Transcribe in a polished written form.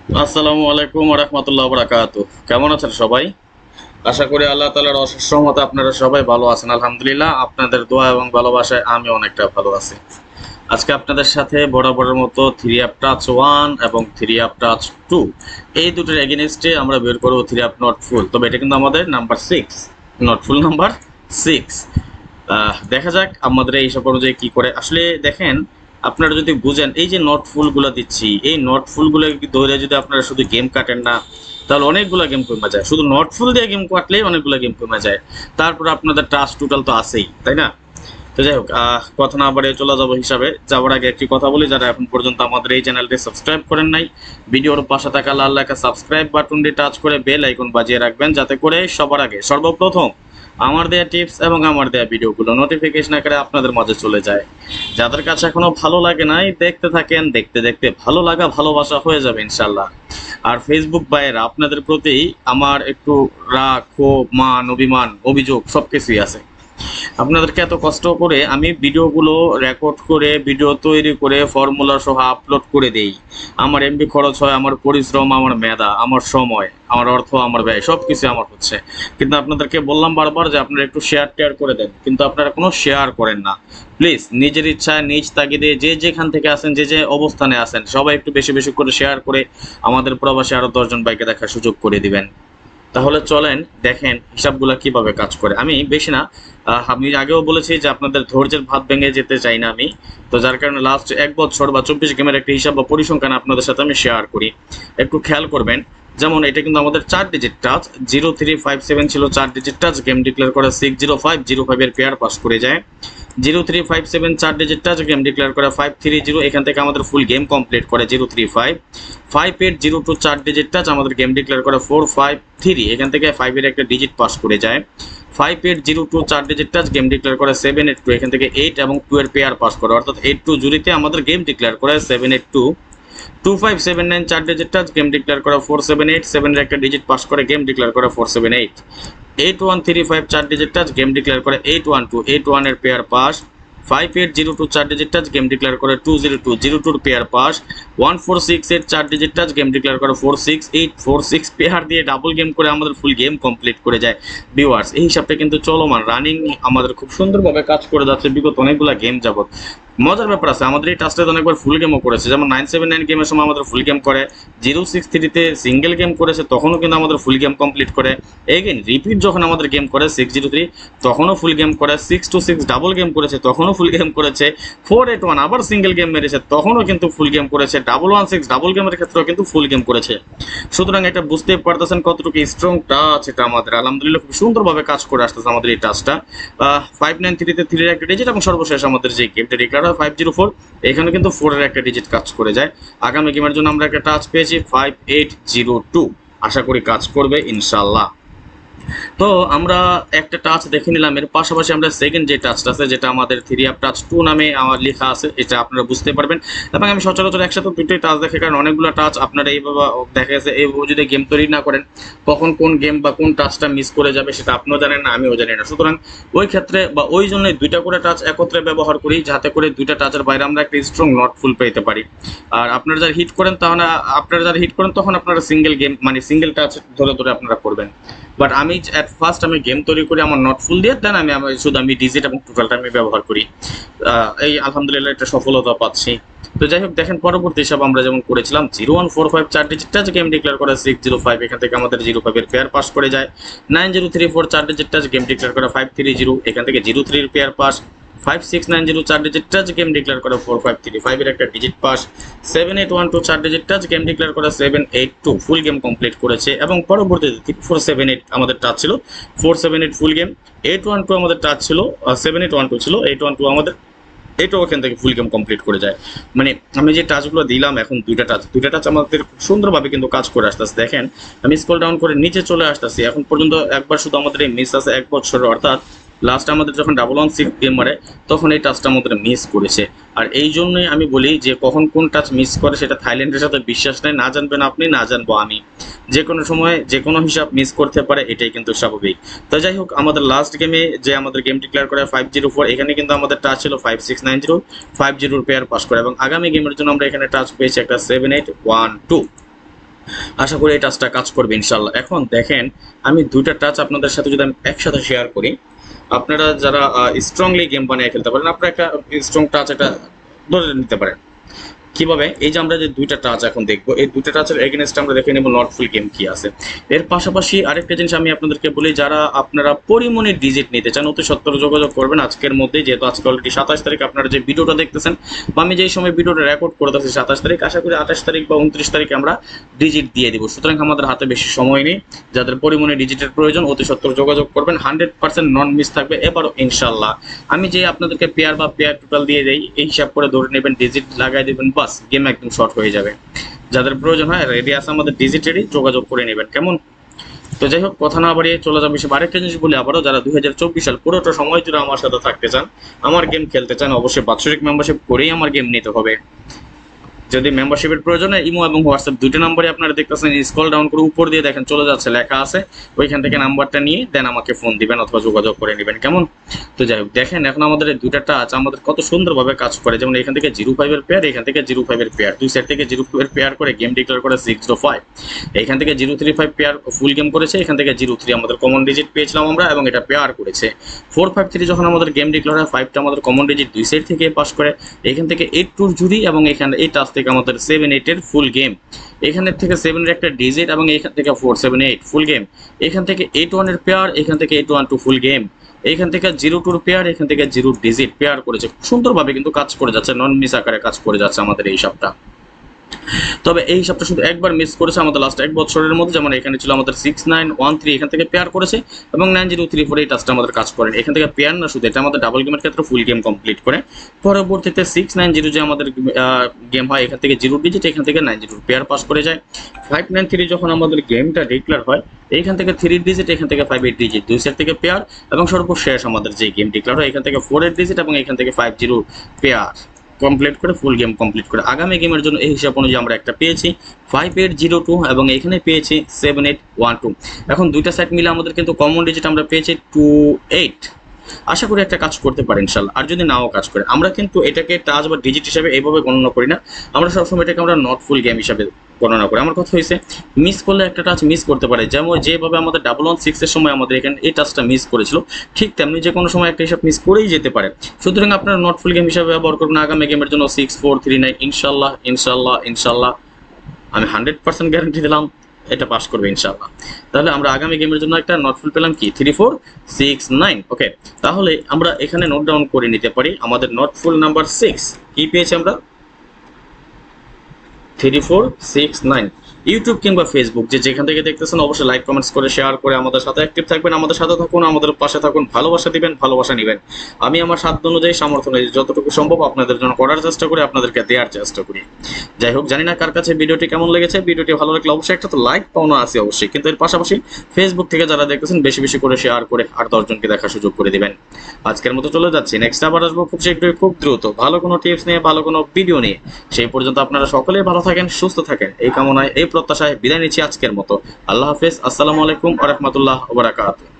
আসসালামু আলাইকুম ওয়া রাহমাতুল্লাহি ওয়া বারাকাতুহু। কেমন আছেন সবাই? আশা করি আল্লাহ তাআলার অশেষ রহমতে আপনারা সবাই ভালো আছেন। আলহামদুলিল্লাহ, আপনাদের দোয়া এবং ভালোবাসায় আমি অনেকটা ভালো আছি। আজকে আপনাদের সাথে বরাবরের মতো 3 অ্যাপ টাচ 1 এবং 3 অ্যাপ টাচ 2 এই দুটোর এগেইনস্টে আমরা বের করব 3 অ্যাপ নট ফুল। তবে এটা কিন্তু আমাদের নাম্বার 6, নট ফুল নাম্বার 6। দেখা যাক আমাদের এই সব অনুযায়ী কি করে। আসলে দেখেন, আপনারা যদি বুঝেন এই যে নট ফুলগুলো দিচ্ছি, এই নট ফুলগুলো ধরে যদি আপনারা শুধু গেম কাটেন না, তাহলে অনেকগুলো গেম কমে যায়। শুধু নট ফুল দিয়ে গেম কাটলেই অনেকগুলো গেম কমে যায়। তারপর আপনাদের টাচ টোটাল তো আছেই, তাই না? তো যাই হোক, কথা না বাড়িয়ে চলে যাবো হিসাবে। যাওয়ার আগে একটি কথা বলি, যারা এখন পর্যন্ত আমাদের এই চ্যানেলটি সাবস্ক্রাইব করেন নাই, ভিডিওর পাশে থাকা লাল লেখা সাবস্ক্রাইব বাটনটি টাচ করে বেল আইকন বাজিয়ে রাখবেন, যাতে করে সবার আগে সর্বপ্রথম আমার দেয়া টিপস এবং আমার দেয়া ভিডিওগুলো নোটিফিকেশন আকারে আপনাদের মাঝে চলে যায়। যাদের কাছে এখনো ভালো লাগে নাই, দেখতে থাকেন, দেখতে দেখতে ভালো লাগা ভালোবাসা হয়ে যাবে ইনশাল্লাহ। আর ফেসবুক ভাইয়েরা, আপনাদের প্রতি আমার একটু রাগ, ক্ষোভ, মান, অভিমান, অভিযোগ সবকিছুই আছে। আপনাদেরকে এত কষ্ট করে আমি ভিডিওগুলো রেকর্ড করে, ভিডিও তৈরি করে, ফর্মুলা সহ আপলোড করে দেই। আমার এমবি খরচ হয়, আমার পরিশ্রম, আমার মেধা, আমার সময়, আমার অর্থ, আমার ব্যয় সবকিছু আমার হচ্ছে। কিন্তু আপনাদেরকে বললাম বারবার যে আপনারা একটু শেয়ার টেয়ার করে দেন, কিন্তু আপনারা কোনো শেয়ার করেন না। প্লিজ নিজের ইচ্ছায়, নিজ তাগিদে, যে যেখান থেকে আসেন, যে যে অবস্থানে আসেন, সবাই একটু বেশি বেশি করে শেয়ার করে আমাদের প্রবাসী আরো 10 জন ভাইকে দেখার সুযোগ করে দিবেন। তাহলে চলেন দেখেন হিসাবগুলো কিভাবে কাজ করে। আমি বেশি না, আমি আগেও বলেছি যে আপনাদের ধৈর্যের ভাত ভেঙে যেতে চাই না আমি। তো যার কারণে লাস্ট 1 বছর বা 24 গেমের একটা হিসাব বা পরিসংখ্যান আপনাদের সাথে আমি শেয়ার করি, একটু খেয়াল করবেন। যেমন এটা কিন্তু আমাদের 4 ডিজিট টাচ, 0357 ছিল 4 ডিজিট টাচ, গেম ডিক্লেয়ার করে 60505 এর পেয়ার পাস করে যায়। 0357 4 ডিজিট টাচ, গেম ডিক্লেয়ার করে 530, এখান থেকে আমাদের ফুল গেম কমপ্লিট করে 035। 5802 4 ডিজিট টাচ, আমাদের গেম ডিক্লেয়ার করে 453, এখান থেকে 5 এর একটা ডিজিট পাস করে যায়। 5802 4 ডিজিট টাচ, গেম ডিক্লেয়ার করে 782, এখান থেকে 8 এবং 2 এর পেয়ার পাস করে, অর্থাৎ 82 জুড়িতে আমাদের গেম ডিক্লেয়ার করে 782। 2579 4 ডিজিট টাচ, গেম ডিক্লেয়ার করে 478, 7 এর একটা ডিজিট পাস করে, গেম ডিক্লেয়ার করে 478। 8135 4 ডিজিট টাচ, গেম ডিক্লেয়ার করে 812, 81 এর pair pass. 5802 4 digit touch, game declare করে 202, 02 pair pass. 1468 4 digit touch, game declare করে 468, 46 পেয়ার দিয়ে ডাবল গেম করে আমাদের ফুল গেম কমপ্লিট করে যায়। ভিউয়ার্স, এই হিসাবটা কিন্তু চলমান রানিং আমাদের খুব সুন্দরভাবে কাজ করে যাচ্ছে বিগত অনেকগুলো গেম যাবত। মজার ব্যাপার আছে, আমাদের এই টাচটাতে অনেকবার ফুল গেমও করেছে, যেমন 979 গেমের সময় আমাদের ফুল গেম করে। 063-তে সিঙ্গেল গেম করেছে, তখনও কিন্তু আমাদের ফুল গেম কমপ্লিট করে। এগেইন রিপিট যখন আমাদের গেম করে 603, তখনও ফুল গেম করে। 626 ডাবল গেম করেছে, তখনও ফুল গেম করেছে। 481 আবার সিঙ্গেল গেম মেরেছে, তখনও কিন্তু ফুল গেম করেছে। 116 ডাবল গেমের ক্ষেত্রেও কিন্তু ফুল গেম করেছে। সুতরাং এটা বুঝতে পারতেছেন কতটুকু স্ট্রং টাচ এটা আমাদের। আলহামদুলিল্লাহ খুব সুন্দরভাবে কাজ করে আসতেছে আমাদের এই টাচটা। 593-তে 3 এর একটা ডিজিট, এবং সর্বশেষ আমাদের যে গেমটা ডিক্লেয়ার হয় 504, এখানে কিন্তু 4 এর একটা ডিজিট কাজ করে যায়। আগামী গেমের জন্য আমরা একটা টাচ পেয়েছি 5802, আশা করি কাজ করবে ইনশাল্লাহ। তো আমরা একটা টাচ দেখে নিলাম, এর পাশাপাশি আমরা সেকেন্ড যে টাচটা আছে, যেটা আমাদের 3 অ্যাপ টাচ 2 নামে আমার লেখা আছে, এটা আপনারা বুঝতে পারবেন। এবং আমি সচরাচর একসাথে দুটোই টাচ দেখে, কারণ অনেকগুলো টাচ আপনারা এইভাবে দেখা গেছে এইভাবে যদি গেম তৈরি না করেন, কখন কোন গেম বা কোন টাচটা মিস করে যাবে সেটা আপনিও জানেন না, আমিও জানি না। সুতরাং ওই ক্ষেত্রে বা ওই জন্যই দুইটা করে টাচ একত্রে ব্যবহার করি, যাতে করে দুইটা টাচের বাইরে আমরা একটা স্ট্রং নট ফুল পেতে পারি। আর আপনারা যারা হিট করেন, তখন আপনারা সিঙ্গেল গেম মানে সিঙ্গেল টাচ ধরে ধরে আপনারা করবেন। বাট আমি অ্যাট ফার্স্ট আমি গেম তৈরি করি আমার নট ফুল দিয়ে, দেন আমি ডিজিট এবং টোটালটা আমি ব্যবহার করি। এই আলহামদুলিল্লাহ একটা সফলতা পাচ্ছি। তো যাই হোক, দেখেন পরবর্তী হিসাব আমরা যেমন করেছিলাম 0145 4 ডিজিট টাচ, গেম ডিক্লেয়ার করে 605, এখান থেকে আমাদের 05 এর পেয়ার পাস করে যায়। 9034 4 ডিজিট টাচ, গেম ডিক্লেয়ার করে 530, এখান থেকে 03 এর pair pass. 5690 4 digit touch, game declare করে 4535 এর একটা digit pass. 7812 4 digit touch, game declare করে 782, ফুল গেম কমপ্লিট করেছে। এবং পরবর্তীতে 3478 আমাদের টাচ ছিল, 478 ফুল গেম। 812 আমাদের টাচ ছিল, 7812 ছিল, 812 আমাদের, এটাও ওখান থেকে ফুল গেম কমপ্লিট করে যায়। মানে আমি যে টাচগুলো দিলাম এখন, দুইটা টাচ আমাদের খুব সুন্দরভাবে কিন্তু কাজ করে আসতেছে। দেখেন আমি স্ক্রল ডাউন করে নিচে চলে আসতেছি, এখন পর্যন্ত একবার শুধু আমাদের এই মিস আছে 1 বছর, অর্থাৎ লাস্ট আমাদের যখন 116 গেম মারে, তখন এই টাচটা আমাদের মিস করেছে। আর এই জন্যই আমি বলি যে কখন কোন টাচ মিস করে সেটা থাইল্যান্ডের সাথে বিশ্বাস নেই, না জানবেন আপনি, না জানবো আমি। যে কোনো সময় যে কোনো হিসাব মিস করতে পারে, এটাই কিন্তু স্বাভাবিক। তো যাই হোক, আমাদের লাস্ট গেমে যে আমাদের গেম ডিক্লেয়ার করে 504, এখানে কিন্তু আমাদের টাচ ছিল 5690, 50 পেয়ার পাস করে। এবং আগামী গেমের জন্য আমরা এখানে টাচ পেয়েছি একটা 7812। আশা করি এই টাচটা কাজ করবে ইনশাল্লাহ। এখন দেখেন, আমি দুইটা টাচ আপনাদের সাথে যদি আমি একসাথে শেয়ার করি, আপনারা যারা স্ট্রংলি গেম বানিয়ে খেলতে পারেন, আপনারা একটা স্ট্রং টাচ এটা ধরে নিতে পারেন। কিভাবে? এই যে আমরা যে দুইটা টাচ এখন দেখবো, এই দুইটা টাচের এগেনস্টে আমরা দেখে নেব নট ফুল গেম কি আছে। এর পাশাপাশি আরেকটা জিনিস আমি আপনাদেরকে বলি, যারা আপনারা পরিমণি ডিজিট নিতে চান অতি সত্বর যোগাযোগ করবেন আজকের মধ্যে, যেহেতু আজকে অলরেডি 27 তারিখ আপনারা যে ভিডিওটা দেখতেছেন, বা আমি যেই সময় ভিডিওটা রেকর্ড করতেছি 27 তারিখ, আশা করি 28 তারিখ বা 29 তারিখে আমরা ডিজিট দিয়ে দিব। সুতরাং আমাদের হাতে বেশি সময় নেই। যাদের পরিমণি ডিজিটের প্রয়োজন অতি সত্বর যোগাযোগ করবেন, 100% নন মিস থাকবে এবারও ইনশাল্লাহ। আমি যে আপনাদেরকে পেয়ার বা পেয়ার টোটাল দিয়ে দেই, এই হিসাব করে ধরে নেবেন, ডিজিট লাগাই দেবেন, বাস গেম একদম শর্ট হয়ে যাবে। যাদের প্রয়োজন হয় রেডি আছে আমাদের ডিজিট রেডি, যোগাযোগ করে নেবেন কেমন। তো যাই হোক, কথা না বাড়িয়ে চলে যাবে সে আরেকটা জিনিস বলি আবারও, যারা 2024 সাল পুরোটা সময় জুড়ে আমার সাথে থাকতে চান, আমার গেম খেলতে চান, অবশ্যই বাৎসরিক মেম্বারশিপ করেই আমার গেম নিতে হবে। যদি মেম্বারশিপের প্রয়োজন হয়, ইমো এবং হোয়াটসঅ্যাপ দুটো নাম্বারে আপনারা দেখতেছেন, স্ক্রল ডাউন করে উপর দিয়ে দেখেন চলে যাচ্ছে, লেখা আছে, ওইখান থেকে নাম্বারটা নিয়ে দেন আমাকে ফোন দিবেন অথবা যোগাযোগ করে নেবেন কেমন। তো যাই হোক, দেখেন এখন আমাদের এই দুইটা টাচ আমাদের কত সুন্দরভাবে কাজ করে। যেমন এখান থেকে 05-এর পেয়ার, এখান থেকে 05-এর পেয়ার, দুই সাইড থেকে 02-এর পেয়ার করে গেম ডিক্লেয়ার করে 605, এখান থেকে 035 পেয়ার ফুল গেম করেছে, এখান থেকে 03 আমাদের কমন ডিজিট পেয়েছিলাম আমরা এবং এটা পেয়ার করেছে। 453 যখন আমাদের গেম ডিক্লেয়ার হয়, 5টা আমাদের কমন ডিজিট দুই সাইড থেকে পাস করে, এখান থেকে 82-র জুড়ি এবং এখানে এই টাচ থেকে আমাদের 7-8-এর ফুল গেম, এখান থেকে 7-এর একটা ডিজিট এবং এখান থেকে 478 ফুল গেম, এখান থেকে 81-এর পেয়ার, এখান থেকে 812 ফুল গেম, এখান থেকে 02-র পেয়ার, এখান থেকে 0 ডিজিট পেয়ার করেছে। সুন্দরভাবে কিন্তু কাজ করে যাচ্ছে, নন মিস আকারে কাজ করে যাচ্ছে আমাদের এই হিসাবটা। তবে এই হিসাবটা শুধু একবার মিস করেছে আমাদের লাস্ট এক বছরের মধ্যে, যেমন এখানে ছিল আমাদের 6913, এখান থেকে পেয়ার করেছে এবং 9034 এই টাচটা আমাদের কাজ করেন। এখান থেকে পেয়ার না, শুধু এটা আমাদের ডাবল গেমের ক্ষেত্রে ফুল গেম কমপ্লিট করে। পরবর্তীতে 690 যে আমাদের গেম হয়, এখান থেকে 0 ডিজিট, এখান থেকে 90 পেয়ার পাস করে যায়। 593 যখন আমাদের গেমটা ডিক্লেয়ার হয়, এইখান থেকে 3 ডিজিট, এখান থেকে 58 ডিজিট, দুই সাইড থেকে পেয়ার এবং সর্বশেষ আমাদের যে গেম ডিক্লেয়ার হয়, এখান থেকে 4 ডিজিট এবং এখান থেকে 50 পেয়ার কমপ্লিট করে ফুল গেম কমপ্লিট করে। আগামী গেমের জন্য এই হিসাব অনুযায়ী আমরা একটা পেয়েছি 5802 এবং এখানে পেয়েছি 7812। এখন দুইটা সাইড মিলে আমাদের কিন্তু কমন ডিজিট আমরা পেয়েছি 28। আশা করি একটা কাজ করতে পারে ইনশাল্লাহ। আর যদি নাও কাজ করে, আমরা কিন্তু এটাকে টাচ বা ডিজিট হিসাবে এইভাবে গণনা করি না, আমরা সবসময় এটাকে আমরা নট ফুল গেম হিসাবে গণনা করি। আমার কথা হয়েছে, মিস করলে একটা টাচ মিস করতে পারে, যেমন যেভাবে আমাদের 116-এর সময় আমাদের এখানে এই টাচটা মিস করেছিল, ঠিক তেমনি যে কোনো সময় একটা হিসাব মিস করেই যেতে পারে। সুতরাং আপনারা নট ফুল গেম হিসাবে ব্যবহার করবেন। আগামী গেমের জন্য 6439 ইনশাল্লাহ ইনশাল্লাহ ইনশাল্লাহ আমি 100% গ্যারান্টি দিলাম এটা পাস করবে ইনশাআল্লাহ। তাহলে আমরা আগামী গেমের জন্য একটা নট ফুল পেলাম কি 3469। ওকে, তাহলে আমরা এখানে নোট ডাউন করে নিতে পারি আমাদের নট ফুল নাম্বার 6 কি পেয়েছি আমরা, 3469। ইউটিউব কিংবা ফেসবুক যে যেখান থেকে দেখতেছেন অবশ্যই লাইক কমেন্টস করে শেয়ার করে আমাদের সাথে অ্যাক্টিভ থাকবেন, আমাদের সাথে থাকুন, আমাদের পাশে থাকুন, ভালোবাসা দিবেন, ভালোবাসা নেবেন। আমি আমার সাধ্য অনুযায়ী সামর্থ্য অনুযায়ী যতটুকু সম্ভব আপনাদের জন্য করার চেষ্টা করি, আপনাদেরকে দেওয়ার চেষ্টা করি। যাই হোক, জানি না কার কাছে ভিডিওটি কেমন লেগেছে। ভিডিওটি ভালো লাগলে অবশ্যই একটা তো লাইক পাওনা আছে অবশ্যই, কিন্তু এর পাশাপাশি ফেসবুক থেকে যারা দেখতেছেন বেশি বেশি করে শেয়ার করে আর 10 জনকে দেখার সুযোগ করে দিবেন। আজকের মতো চলে যাচ্ছি, নেক্সট আবার আসবো খুব শীঘ্রই, খুব দ্রুত, ভালো কোনো টিপস নিয়ে, ভালো কোনো ভিডিও নিয়ে। সেই পর্যন্ত আপনারা সকলেই ভালো থাকেন, সুস্থ থাকেন, এই কামনায় এই প্রত্যাশায় বিদায় নিচ্ছি আজকের মতো। আল্লাহ হাফেজ, আসসালামু আলাইকুম ওয়া রাহমাতুল্লাহি ওয়া বারাকাতুহু।